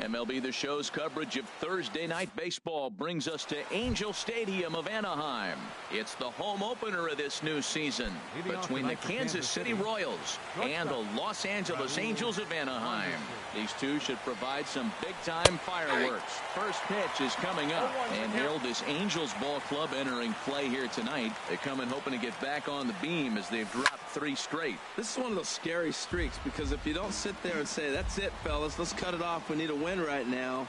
MLB The Show's coverage of Thursday Night Baseball brings us to Angel Stadium of Anaheim. It's the home opener of this new season between the Kansas City Royals and the Los Angeles Angels of Anaheim. These two should provide some big-time fireworks. First pitch is coming up, and Hill, this Angels ball club entering play here tonight. They come in hoping to get back on the beam as they've dropped 3 straight. This is one of those scary streaks, because if you don't sit there and say, that's it, fellas, let's cut it off, we need a win right now,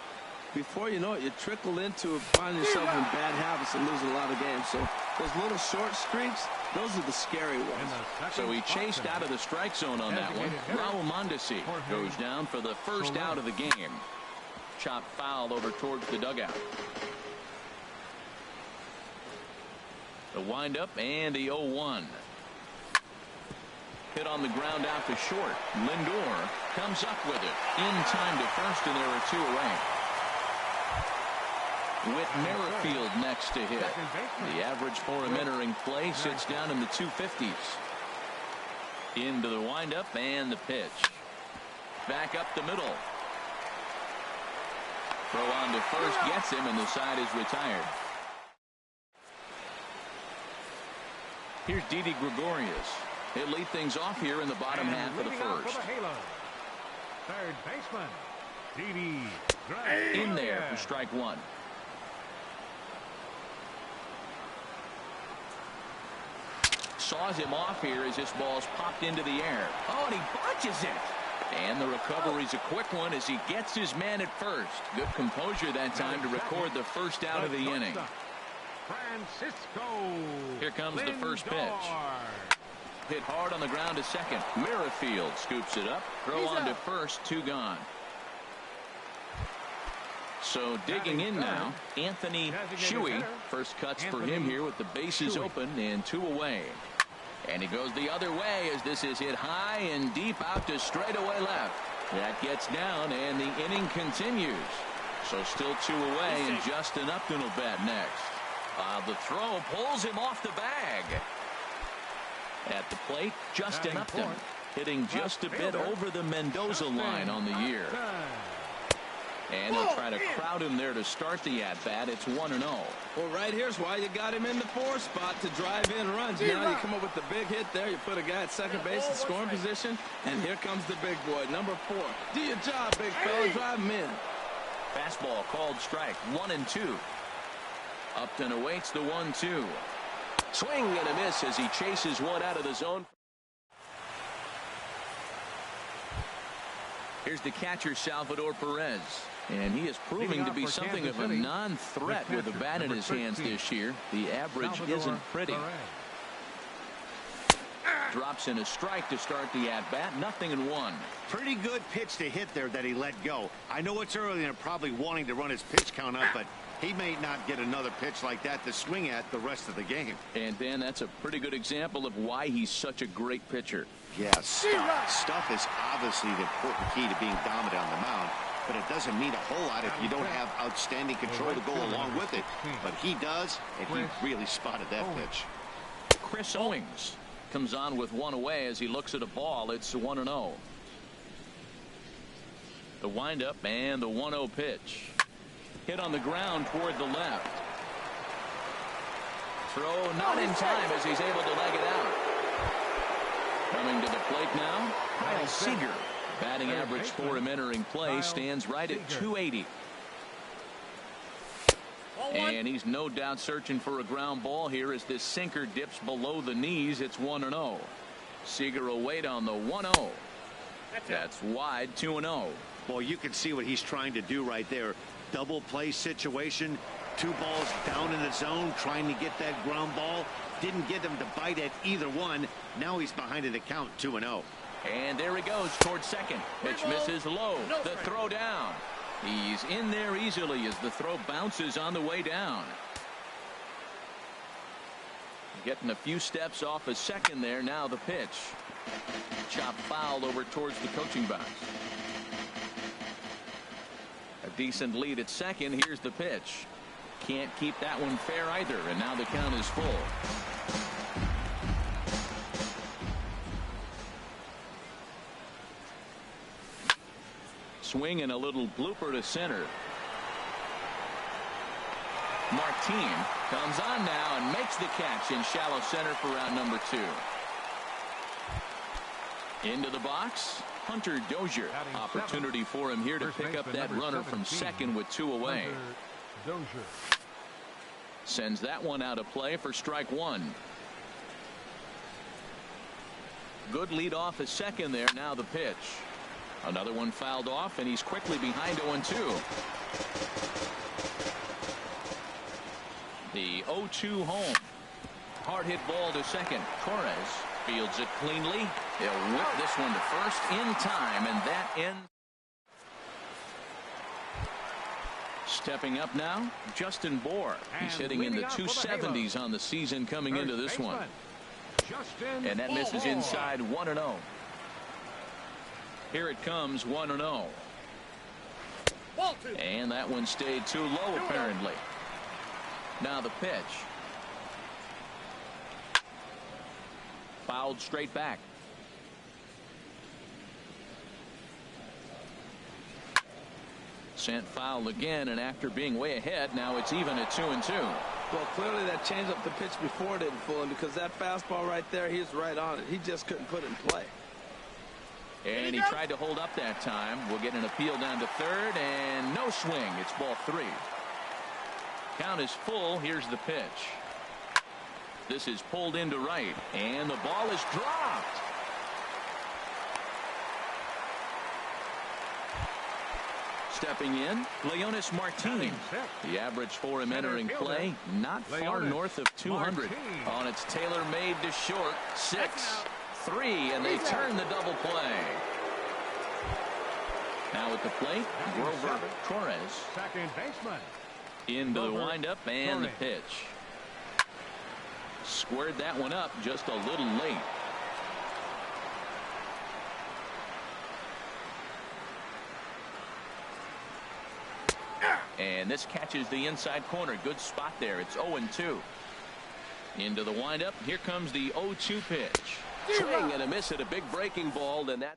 before you know it, you trickle into finding yourself in bad habits and losing a lot of games. So those little short streaks, those are the scary ones. So he chased out of the strike zone on that one. Raul Mondesi goes down for the first out of the game. Chop foul over towards the dugout. The windup and the 0-1. Hit on the ground out to short. Lindor comes up with it in time to first, and there are 2 away. Whit Merrifield next to hit. The average for him entering play sits down in the 250s. Into the windup and the pitch. Back up the middle. Throw on to first gets him, and the side is retired. Here's Didi Gregorius. He'll lead things off here in the bottom half of the first. Third baseman, Didi. In there for strike 1. Saws him off here as this ball's popped into the air. Oh, and he botches it. And the recovery's a quick one as he gets his man at first. Good composure that time to record the first out of the inning. Here comes the first pitch. Hit hard on the ground to second. Merrifield scoops it up. Throw on to first. 2 gone. So digging in now, Anthony Shuey. First cuts for him here with the bases open and 2 away. And he goes the other way as this is hit high and deep out to straightaway left. That gets down and the inning continues. So still 2 away and Justin Upton will bat next. The throw pulls him off the bag. At the plate, Justin Upton hitting just a bit over the Mendoza line on the year. And they'll try to crowd him there to start the at-bat. It's 1-0. Well, right here's why you got him in the 4 spot to drive in runs. Now you come up with the big hit there. You put a guy at second base in scoring position. And here comes the big boy, number 4. Do your job, big fella. Drive him in. Fastball called strike. 1-2. Upton awaits the 1-2. Swing and a miss as he chases one out of the zone. Here's the catcher, Salvador Perez. And he is proving to be something of a non-threat with a bat in his hands this year. The average isn't pretty. Drops in a strike to start the at-bat. 0-1. Pretty good pitch to hit there that he let go. I know it's early and they're probably wanting to run his pitch count up, but he may not get another pitch like that to swing at the rest of the game. And Dan, that's a pretty good example of why he's such a great pitcher. Yes, stuff is obviously the important key to being dominant on the mound, but it doesn't mean a whole lot if you don't have outstanding control to go along with it. But he does, and he really spotted that pitch. Chris Owings comes on with 1 away as he looks at a ball. It's 1-0. The windup and the 1-0 pitch. Hit on the ground toward the left. Throw not in time as he's able to leg it out. Coming to the plate now, Kyle Seager. Batting average for him entering play stands right at .280. And he's no doubt searching for a ground ball here as this sinker dips below the knees. It's 1-0. Seager will wait on the 1-0. That's wide. 2-0. Well, you can see what he's trying to do right there. Double play situation. 2 balls down in the zone trying to get that ground ball. Didn't get him to bite at either one. Now he's behind in the count. 2-0. And there he goes towards second. Pitch misses low. The throw down. He's in there easily as the throw bounces on the way down. Getting a few steps off a second there. Now the pitch. Chop foul over towards the coaching box. A decent lead at second. Here's the pitch. Can't keep that one fair either. And now the count is full. swing and a little blooper to center. Martin comes on now and makes the catch in shallow center for round number 2. Into the box, Hunter Dozier. Opportunity for him here to pick up that runner from second with 2 away. Sends that one out of play for strike 1. Good lead off a second there. Now the pitch. Another one fouled off, and he's quickly behind 0-2. The 0-2 home. Hard hit ball to second. Torres fields it cleanly. He'll whip this one to first in time, and that ends. Stepping up now, Justin Bohr. He's hitting in the 270s on the season coming into this one. And that misses inside 1-0. Here it comes 1-0. And that one stayed too low apparently. Now the pitch. Fouled straight back. Sent foul again, and after being way ahead, now it's even at 2-2. Well, clearly that changeup the pitch before didn't fool him, because that fastball right there, he was right on it. He just couldn't put it in play. And he tried to hold up that time. We'll get an appeal down to third, and no swing. It's ball 3. Count is full. Here's the pitch. This is pulled into right, and the ball is dropped. Stepping in, Leonis Martin. The average for him entering play, not far north of 200. On its tailor-made to short, 6-3, and they turn the double play. Now at the plate, Grover Torres. Second baseman. Into the windup and the pitch. Squared that one up just a little late. And this catches the inside corner. Good spot there. It's 0-2. Into the windup. Here comes the 0-2 pitch. Swing and a miss at a big breaking ball. And that.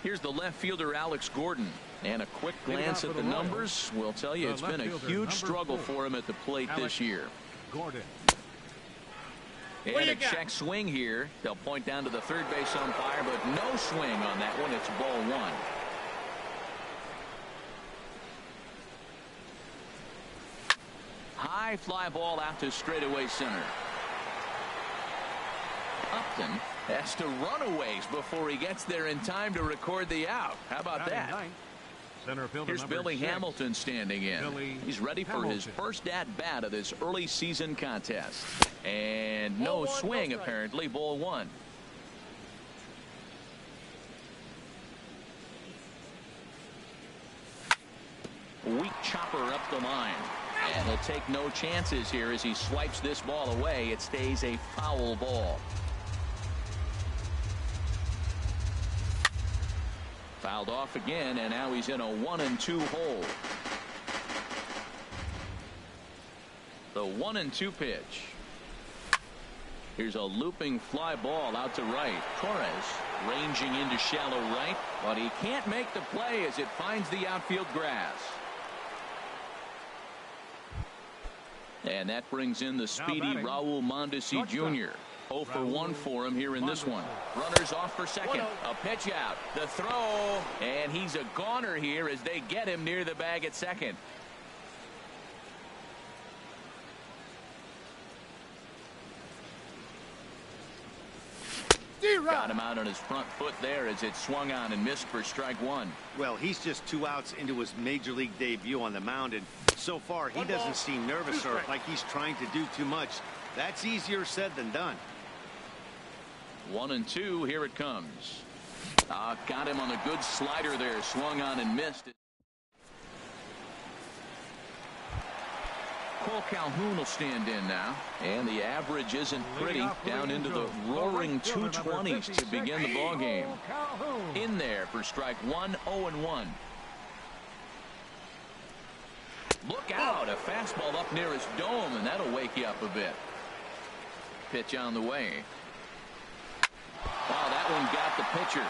Here's the left fielder Alex Gordon. And a quick glance at the numbers will tell you it's been a huge struggle for him at the plate this year. Gordon. And a check swing here. They'll point down to the third base umpire, but no swing on that one. It's ball 1. High fly ball out to straightaway center. Upton has to run a ways before he gets there in time to record the out. How about that? Here's Billy Hamilton standing in. He's ready for his first at-bat of this early season contest. And no swing, apparently. Ball 1. Weak chopper up the line. And he'll take no chances here as he swipes this ball away. It stays a foul ball. Fouled off again, and now he's in a 1-2 hole. The 1-2 pitch. Here's a looping fly ball out to right. Torres ranging into shallow right, but he can't make the play as it finds the outfield grass. And that brings in the speedy Raul Mondesi Jr. 0 for 1 for him here in this one. Runners off for second. A pitch out. The throw. And he's a goner here as they get him near the bag at second. Got him out on his front foot there as it swung on and missed for strike 1. Well, he's just 2 outs into his major league debut on the mound, and so far he doesn't seem nervous or like he's trying to do too much. That's easier said than done. 1-2. Here it comes. Got him on a good slider there. Swung on and missed it. Cole Calhoun will stand in now, and the average isn't pretty, down into the roaring 220s to begin the ball game. In there for strike 1, 0-1. Look out, a fastball up near his dome, and that'll wake you up a bit. Pitch on the way. Wow, that one got the pitcher.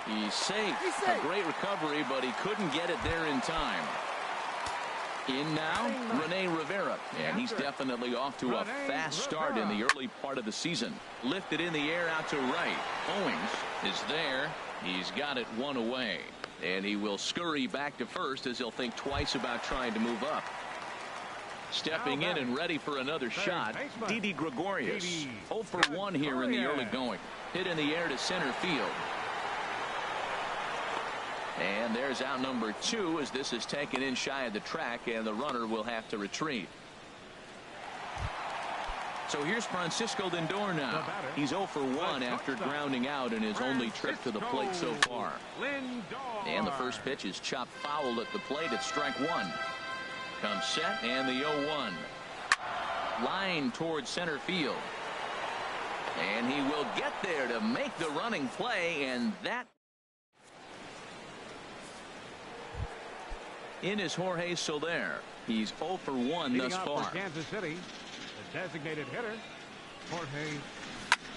He's safe. A great recovery, but he couldn't get it there in time. In now, Rene Rivera, and he's definitely off to a fast start in the early part of the season. Lifted in the air out to right. Owings is there. He's got it one away, and he will scurry back to first as he'll think twice about trying to move up. Stepping in and ready for another shot, Didi Gregorius. 0 for 1 here in the early going. Hit in the air to center field. And there's out number 2 as this is taken in shy of the track, and the runner will have to retreat. So here's Francisco Lindor now. He's 0 for 1 after grounding out in his only trip to the plate so far. And the first pitch is chopped foul at the plate at strike 1. Comes set, and the 0-1. Line towards center field. And he will get there to make the running play, and that in is Jorge Soler. He's 0 for 1 thus far. Kansas City, the designated hitter, Jorge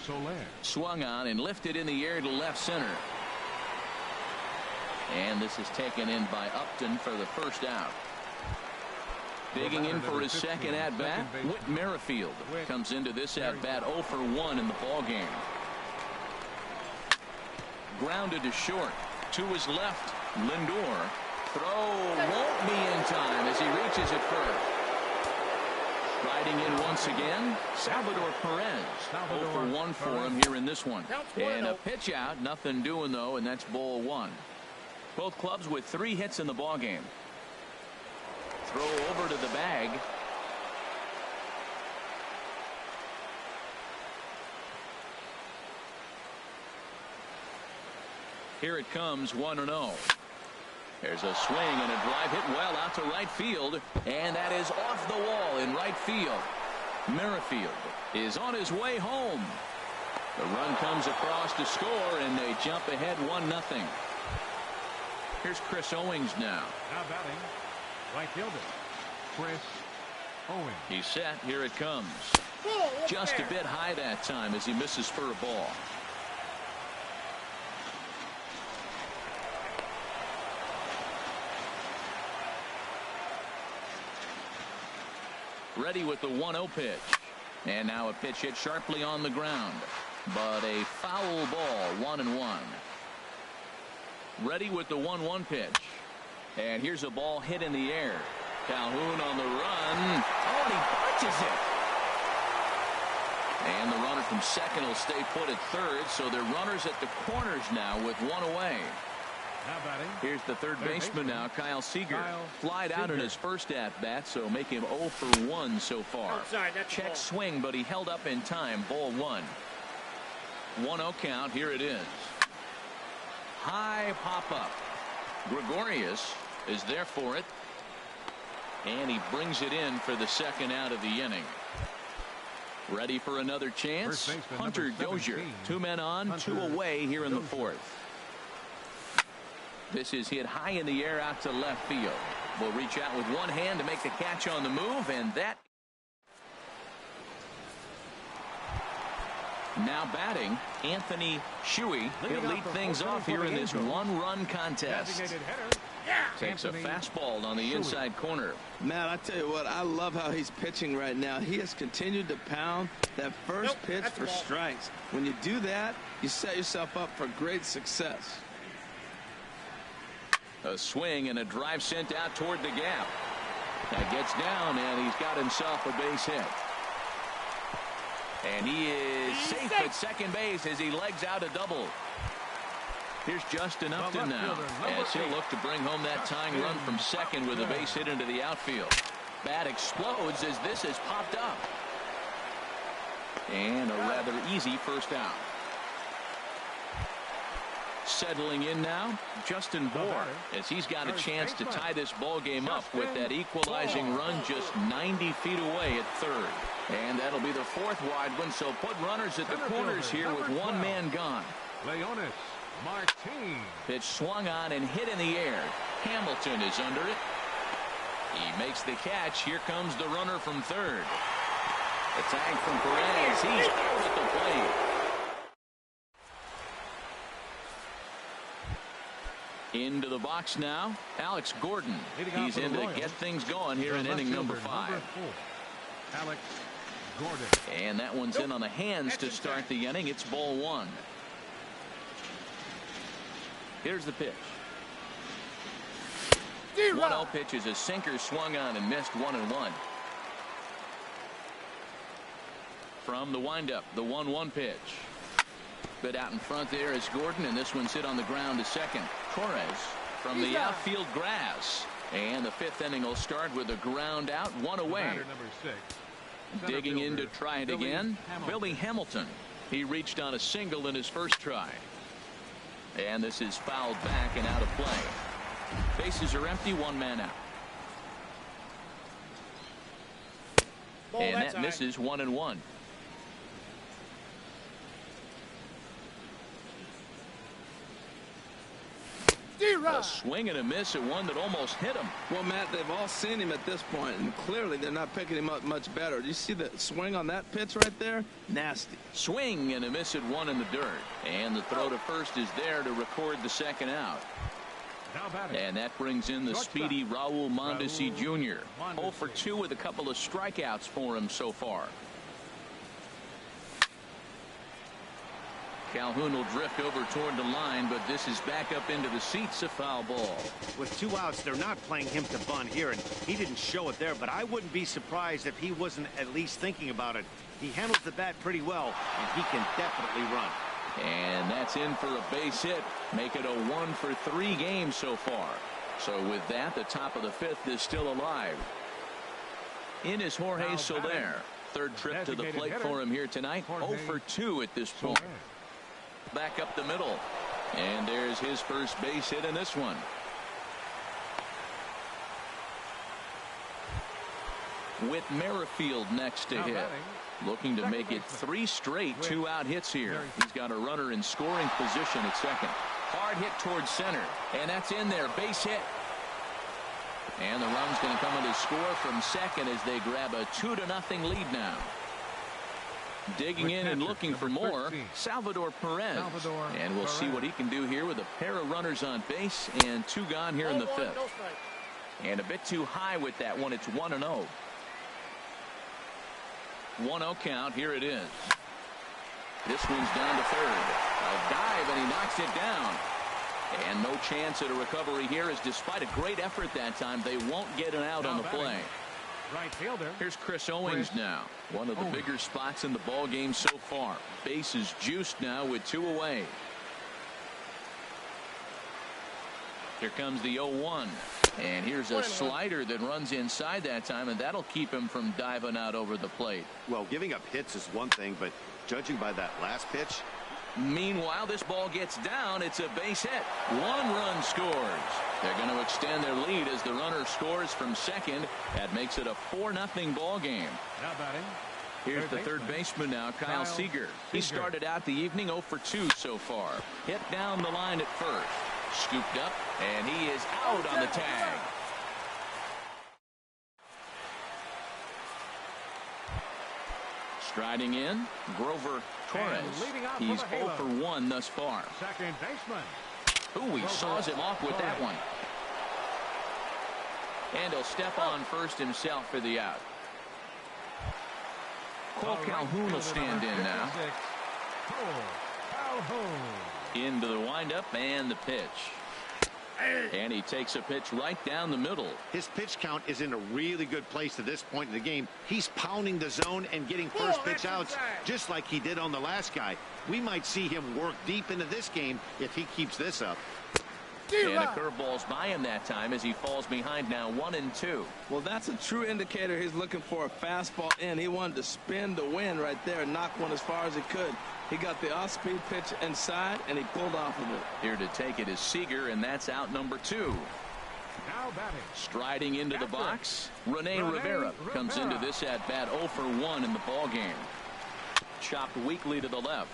Soler. Swung on and lifted in the air to left center. And this is taken in by Upton for the first out. Digging in for his second at-bat, Whit Merrifield comes into this at-bat 0 for 1 in the ballgame. Grounded to short. To his left, Lindor. Throw won't be in time as he reaches it first. Riding in once again, Salvador Perez. 0 for 1 for him here in this one. And a pitch out, nothing doing though, and that's ball 1. Both clubs with 3 hits in the ballgame. Throw over to the bag. Here it comes, 1-0. There's a swing and a drive hit well out to right field, and that is off the wall in right field. Merrifield is on his way home. The run comes across to score, and they jump ahead 1-0. Here's Chris Owings now. Now batting, right fielder, Chris Owings. He's set. Here it comes. Just a bit high that time as he misses for a ball. Ready with the 1-0 pitch. And now a pitch hit sharply on the ground. But a foul ball, 1-1. Ready with the 1-1 pitch. And here's a ball hit in the air. Calhoun on the run. Oh, and he punches it. And the runner from second will stay put at third. So they're runners at the corners now with 1 away. Here's the third baseman now, Kyle Seager. Flied out in his first at-bat, so make him 0 for 1 so far. Check swing, but he held up in time. Ball 1. 1-0 count. Here it is. High pop-up. Gregorius is there for it. And he brings it in for the second out of the inning. Ready for another chance. Hunter Dozier. 2 men on, 2 away here in the 4th. This is hit high in the air out to left field. Will reach out with one hand to make the catch on the move, and that. Now batting, Anthony Shuey. He'll lead things off here in this 1-run contest. Takes a fastball on the inside corner. Man, I tell you what, I love how he's pitching right now. He has continued to pound that first pitch for strikes. When you do that, you set yourself up for great success. A swing and a drive sent out toward the gap. That gets down, and he's got himself a base hit. And he is safe at second base as he legs out a double. Here's Justin Upton now, as he'll look to bring home that tying run from second with a base hit into the outfield. Bat explodes as this has popped up. And a rather easy first out. Settling in now, Justin Bour, as he's got a chance to tie this ball game up with that equalizing run just 90 feet away at third. And that'll be the 4th wide one, so put runners at the corners here with one man gone. Leonis Martin. Pitch swung on and hit in the air. Hamilton is under it. He makes the catch. Here comes the runner from third. The tag from Perez. He's out at the plate. Into the box now, Alex Gordon. He's for the in to Royals, get things going here in inning number 5. Number 4, Alex Gordon. And that one's in on the hands to start the inning. It's ball 1. Here's the pitch. 1-0 pitch is a sinker swung on and missed 1-1. From the windup, the 1-1 pitch. Bit out in front there is Gordon, and this one's hit on the ground to second. Torres from the outfield grass. And the 5th inning will start with a ground out, 1 away. Number 6. Digging in to try it again, Billy Hamilton. He reached on a single in his first try. And this is fouled back and out of play. Bases are empty, 1 man out. And that misses 1-1. A swing and a miss at one that almost hit him. Well, Matt, they've all seen him at this point, and clearly they're not picking him up much better. Do you see the swing on that pitch right there? Nasty. Swing and a miss at one in the dirt. And the throw to first is there to record the second out. And that brings in the speedy Raul Mondesi Jr. 0 for 2 with a couple of strikeouts for him so far. Calhoun will drift over toward the line, but this is back up into the seats, a foul ball. With 2 outs, they're not playing him to bunt here, and he didn't show it there, but I wouldn't be surprised if he wasn't at least thinking about it. He handles the bat pretty well, and he can definitely run. And that's in for a base hit. Make it a 1 for 3 game so far. So with that, the top of the 5th is still alive. In is Jorge Soler. 3rd trip to the plate for him here tonight. 0 for 2 at this point. Back up the middle. And there's his first base hit in this one. With Merrifield next to hit. Looking to make it 3 straight 2-out hits here. He's got a runner in scoring position at second. Hard hit towards center. And that's in there. Base hit. And the run's going to come in to score from second as they grab a 2-0 lead now. Digging in and looking for more, Salvador Perez. And we'll see what he can do here with a pair of runners on base and 2 gone here in the 5th. And a bit too high with that one. It's 1-0. 1-0 count. Here it is. This one's down to 3rd. A dive, and he knocks it down. And no chance at a recovery here, as despite a great effort that time, they won't get an out on the play. Right fielder. Here's Chris Owings now. One of the bigger spots in the ball game so far. Bases juiced now with 2 away. Here comes the 0-1. And here's a slider that runs inside that time, and that'll keep him from diving out over the plate. Well, giving up hits is one thing, but judging by that last pitch. Meanwhile, this ball gets down. It's a base hit. 1 run scores. They're going to extend their lead as the runner scores from second. That makes it a 4-0 ball game. Now batting. Here's the 3rd baseman now, Kyle Seager. He started out the evening 0 for 2 so far. Hit down the line at first. Scooped up, and he is out on the tag. Striding in, Grover Torres. He's 0 for 1 thus far. Second baseman. Ooh, he saws him off with that one. And he'll step on first himself for the out. Cole Calhoun will stand in now. Into the windup and the pitch. And he takes a pitch right down the middle. His pitch count is in a really good place at this point in the game. He's pounding the zone and getting first pitch outs just like he did on the last guy. We might see him work deep into this game if he keeps this up. And a curveball's by him that time as he falls behind now 1-2. Well, that's a true indicator. He's looking for a fastball in. He wanted to spin the wind right there and knock one as far as he could. He got the off-speed pitch inside, and he pulled off of it. Here to take it is Seager, and that's out number 2. Now batting. Striding into the box, Rene Rivera comes into this at-bat 0 for 1 in the ball game. Chopped weakly to the left.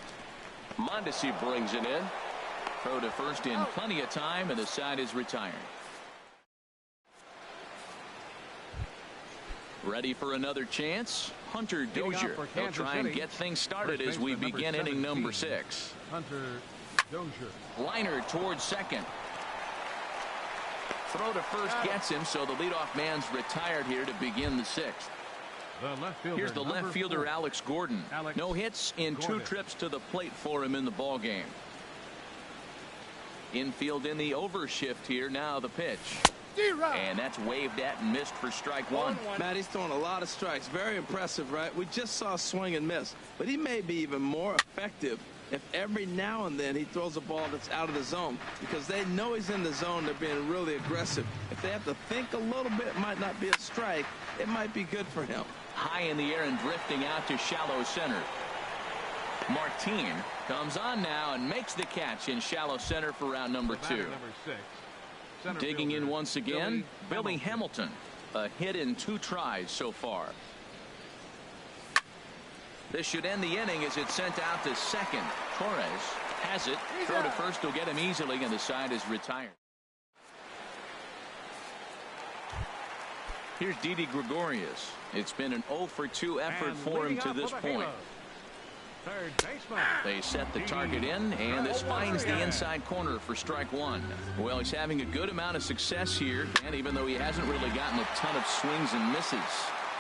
Mondesi brings it in. Throw to first in plenty of time, and the side is retired. Ready for another chance? Hunter Dozier. He'll try and get things started as we begin inning number 6. Hunter Dozier. Liner towards second. throw to first gets him, so the leadoff man's retired here to begin the sixth. Here's the left fielder, Alex Gordon. No hits in 2 trips to the plate for him in the ball game. Infield in the overshift here. Now the pitch. And that's waved at and missed for strike one. Matt, he's throwing a lot of strikes. Very impressive, right? We just saw swing and miss. But he may be even more effective if every now and then he throws a ball that's out of the zone, because they know he's in the zone. They're being really aggressive. If they have to think a little bit, it might not be a strike. It might be good for him. High in the air and drifting out to shallow center. Martin comes on now and makes the catch in shallow center for round number 2. Digging in once again, Billy Hamilton. A hit in 2 tries so far. This should end the inning as it's sent out to second. Torres has it. Throw to first will get him easily, and the side is retired. Here's Didi Gregorius. It's been an 0 for 2 effort for him to this point. Third baseman. They set the target in, and this finds the inside corner for strike one. Well, he's having a good amount of success here, and even though he hasn't really gotten a ton of swings and misses.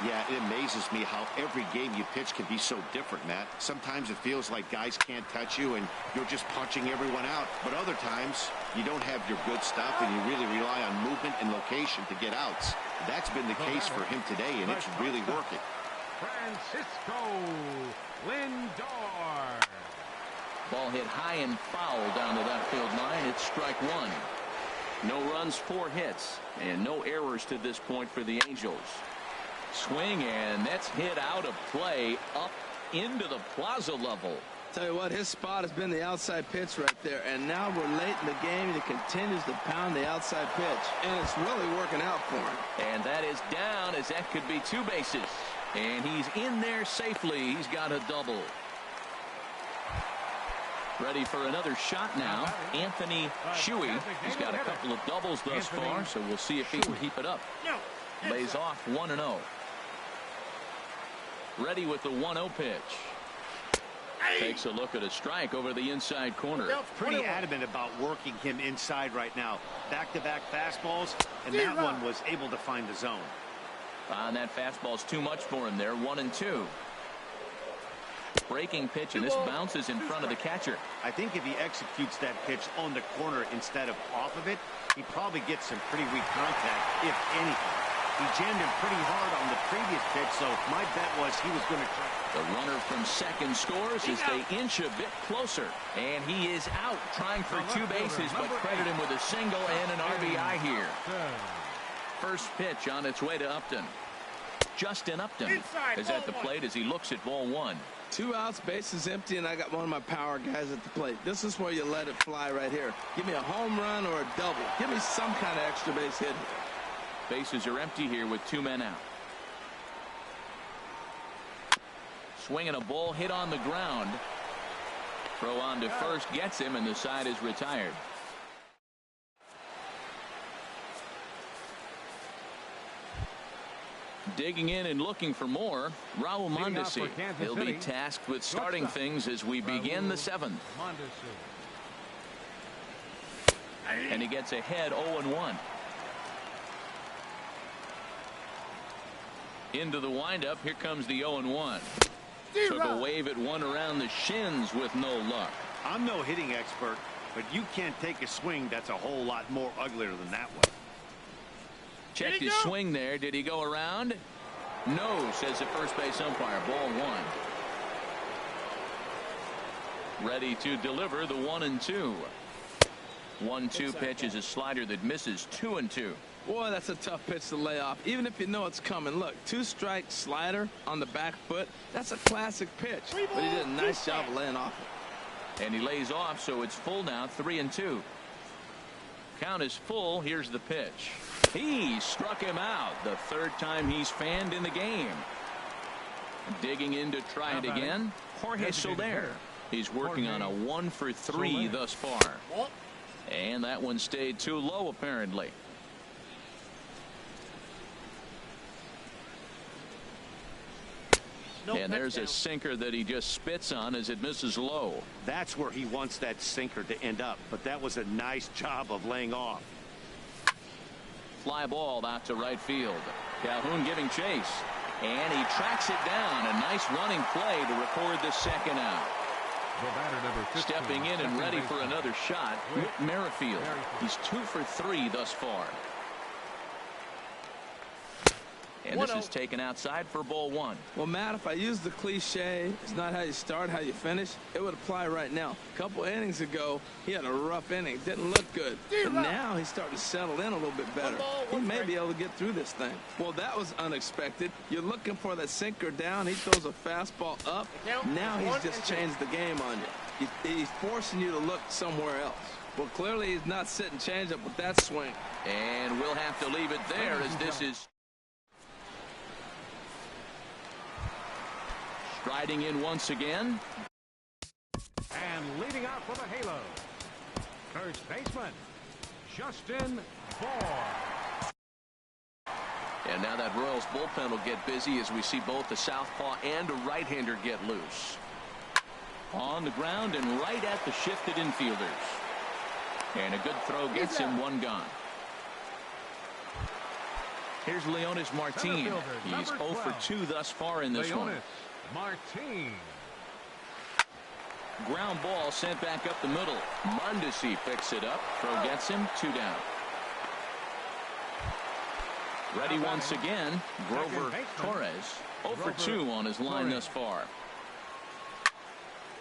Yeah, it amazes me how every game you pitch can be so different, Matt. Sometimes it feels like guys can't touch you and you're just punching everyone out. But other times you don't have your good stuff and you really rely on movement and location to get outs. That's been the case for him today, and it's really working. Francisco Lindor. Ball hit high and foul down the left field line. It's strike one. No runs, 4 hits, and no errors to this point for the Angels. Swing, and that's hit out of play up into the plaza level. Tell you what, his spot has been the outside pitch right there, and now we're late in the game and he continues to pound the outside pitch, and it's really working out for him. And that is down, as that could be 2 bases, and he's in there safely. He's got a double. Ready for another shot now, Anthony Shuey. He's got a couple of doubles thus far, so we'll see if he can keep it up. Lays off 1-0. Ready with the 1-0 pitch. Takes a look at a strike over the inside corner. Pretty adamant about working him inside right now. Back-to-back fastballs, and that one was able to find the zone. And that fastball's too much for him there. 1-2. Breaking pitch, and this bounces in front of the catcher. I think if he executes that pitch on the corner instead of off of it, he probably gets some pretty weak contact, if anything. He jammed him pretty hard on the previous pitch, so my bet was he was going to try. The runner from second scores as they inch a bit closer. And he is out trying for 2 bases, but credit him with a single and an RBI here. First pitch on its way to Upton. Justin Upton is at the plate as he looks at ball 1. 2 outs, bases empty, and I got one of my power guys at the plate. This is where you let it fly right here. Give me a home run or a double. Give me some kind of extra base hit. Bases are empty here with 2 men out. Swinging a ball hit on the ground. Throw on to first gets him, and the side is retired. Digging in and looking for more, Raul Mondesi. He'll be tasked with starting things as we begin the 7th. And he gets ahead 0-1. Into the windup. Here comes the 0-1. Took a wave at one around the shins with no luck. I'm no hitting expert, but you can't take a swing that's a whole lot more uglier than that one. Checked his swing there. Did he go around? No, says the first base umpire. Ball 1. Ready to deliver the 1-2. 1-2 pitch is a slider that misses. 2-2. Boy, that's a tough pitch to lay off, even if you know it's coming. Look, 2-strike slider on the back foot. That's a classic pitch, but he did a nice job of laying off it. And he lays off, so it's full now. 3-2. Count is full. Here's the pitch. He struck him out. The 3rd time he's fanned in the game. Digging in to try it again. Jorge Soler. He's working on a 1 for 3 thus far. And that one stayed too low, apparently. And there's a sinker that he just spits on as it misses low. That's where he wants that sinker to end up, but that was a nice job of laying off. fly ball out to right field. Calhoun giving chase. And he tracks it down. A nice running play to record the second out. The batter, number 15, stepping in and ready for another shot, Whit Merrifield. He's 2 for 3 thus far. And this is taken outside for ball 1. Well, Matt, if I use the cliche, it's not how you start, how you finish, it would apply right now. A couple innings ago, he had a rough inning. Didn't look good. But now he's starting to settle in a little bit better. He may be able to get through this thing. Well, that was unexpected. You're looking for that sinker down. He throws a fastball up. Now he's just changed the game on you. He's forcing you to look somewhere else. Well, clearly he's not sitting changeup with that swing. And we'll have to leave it there as this is striding in once again. And leading out for the halo, first baseman, Justin Bohr. And now that Royals bullpen will get busy as we see both the southpaw and a right-hander get loose. On the ground and right at the shifted infielders. And a good throw gets him one gone. Here's Leonis Martin. He's 0 for 2 thus far in this one. Martin. Ground ball sent back up the middle. Mondesi picks it up. Throw gets him 2 down. Ready once again, Grover Torres. 0 for 2 on his line thus far.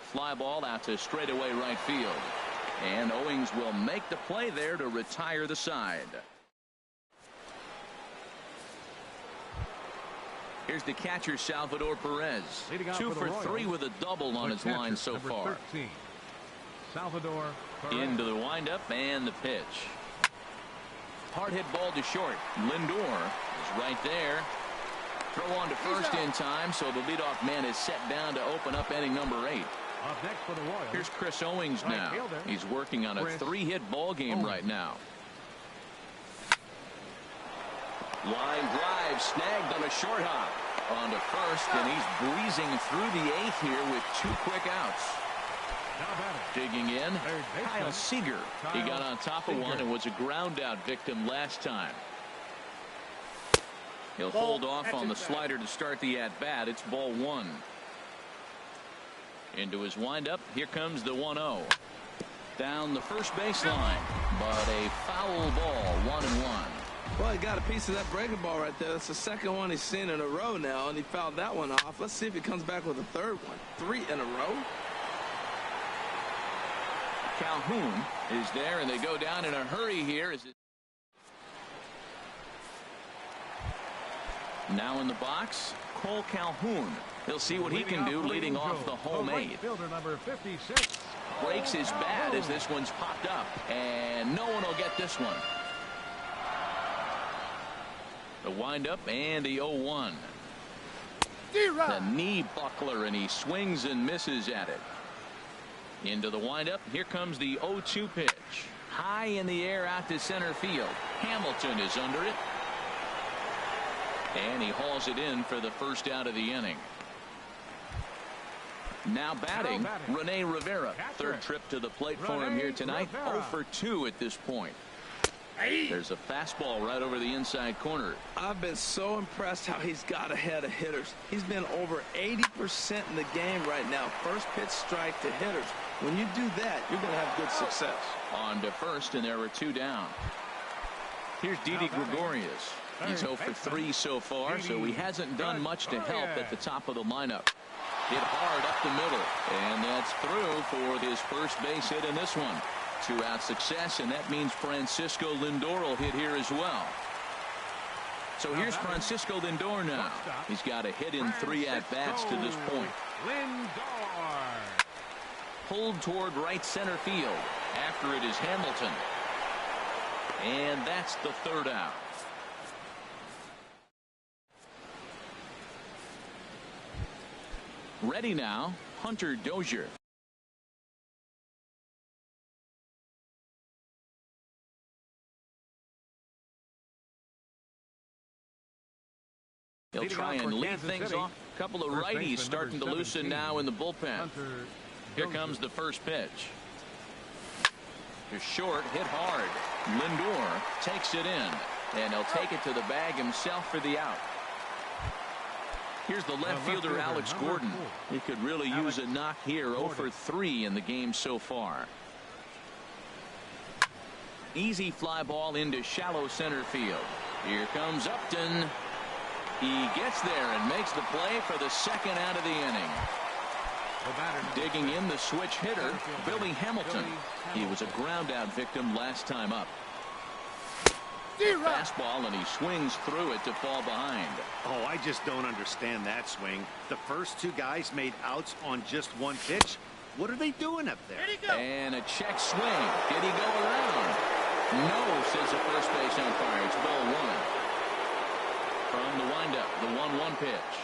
Fly ball out to straightaway right field. And Owings will make the play there to retire the side. Here's the catcher, Salvador Perez. 2 for 3 with a double on his line so far. 13, Salvador Perez. Into the windup and the pitch. Hard hit ball to short. Lindor is right there. Throw on to first in time, so the leadoff man is set down to open up inning number 8. Up next for the Royals. Here's Chris Owings now. He's working on a 3-hit ball game right now. Line drive snagged on a short hop. On to first, and he's breezing through the 8th here with 2 quick outs. Digging in, Kyle Seager. He got on top of one and was a ground out victim last time. He'll hold off on the slider to start the at bat. It's ball 1. Into his windup. Here comes the 1-0. Down the first baseline, but a foul ball. 1-1. Well, he got a piece of that breaking ball right there. That's the second one he's seen in a row now, and he fouled that one off. Let's see if he comes back with a third one. 3 in a row. Calhoun is there, and they go down in a hurry here. Now in the box, Cole Calhoun. He'll see what he can do leading off the home 8th. Fielder number 56. Breaks his bat as this one's popped up, and no one will get this one. The windup and the 0-1. The knee buckler, and he swings and misses at it. Into the windup. Here comes the 0-2 pitch. High in the air out to center field. Hamilton is under it. And he hauls it in for the first out of the inning. Now batting, Rene Rivera. Third trip to the plate for him here tonight. 0 for 2 at this point. There's a fastball right over the inside corner. I've been so impressed how he's got ahead of hitters. He's been over 80% in the game right now. First pitch strike to hitters. When you do that, you're going to have good success. On to first, and there are 2 down. Here's Didi Gregorius. He's 0 for 3 so far, so he hasn't done much to help at the top of the lineup. Hit hard up the middle, and that's through for his first base hit in this one. 2-out success, and that means Francisco Lindor will hit here as well. So here's Francisco Lindor now. He's got a hit in 3 at-bats to this point. Lindor. Pulled toward right center field. After it is Hamilton. And that's the 3rd out. Ready now, Hunter Dozier. He'll try and lead things off. A couple of righties starting to loosen now in the bullpen. Here comes the first pitch. To short, hit hard. Lindor takes it in. And he'll take it to the bag himself for the out. Here's the left fielder, Alex Gordon. He could really use a knock here. 0 for 3 in the game so far. Easy fly ball into shallow center field. Here comes Upton. He gets there and makes the play for the second out of the inning. Digging in the switch hitter, Billy Hamilton. He was a ground out victim last time up. Fastball, and he swings through it to fall behind. Oh, I just don't understand that swing. The first two guys made outs on just one pitch. What are they doing up there? And a check swing. Did he go around? No, says the first base umpire. It's ball 1. From the windup, the 1-1 pitch.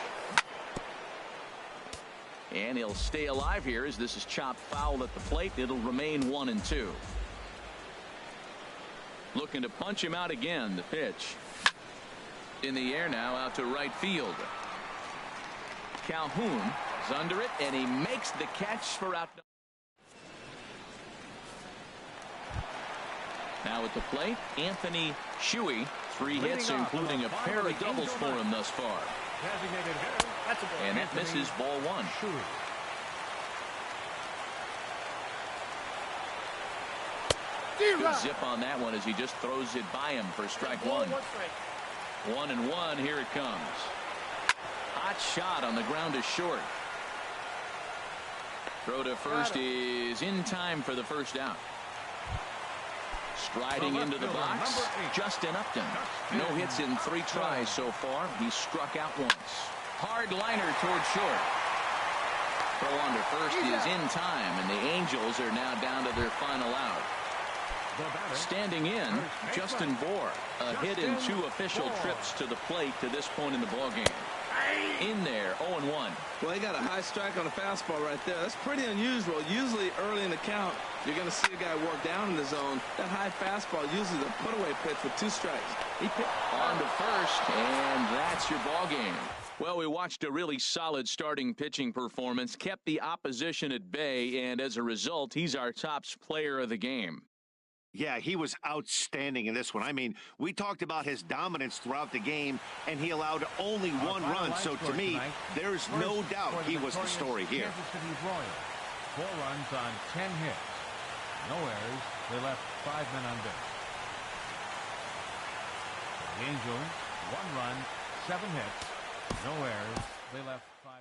And he'll stay alive here as this is chopped foul at the plate. It'll remain 1-2. Looking to punch him out again. The pitch in the air now out to right field. Calhoun is under it, and he makes the catch for out. Now at the plate, Anthony Shuey. 3 hits, including a pair of doubles for him thus far. And that misses ball 1. Good zip on that one as he just throws it by him for strike 1. 1-1. Here it comes. Hot shot on the ground to short. Throw to first is in time for the first out. Striding into the box, Justin Upton. No hits in 3 tries so far. He struck out once. Hard liner toward short. Throw on to first is in time, and the Angels are now down to their final out. Standing in, Justin Bour. A hit in 2 official trips to the plate to this point in the ballgame. In there, 0-1. Well, he got a high strike on a fastball right there. That's pretty unusual. Usually early in the count, you're going to see a guy work down in the zone. That high fastball usually the put-away pitch with 2 strikes. He picked on to first, and that's your ball game. Well, we watched a really solid starting pitching performance, kept the opposition at bay, and as a result, he's our top player of the game. Yeah, he was outstanding in this one. I mean, we talked about his dominance throughout the game, and he allowed only 1 run. So to me, there's no doubt he was the story here. 4 runs on 10 hits. No errors. They left 5 men on base. The Angels, 1 run, 7 hits. No errors. They left 5.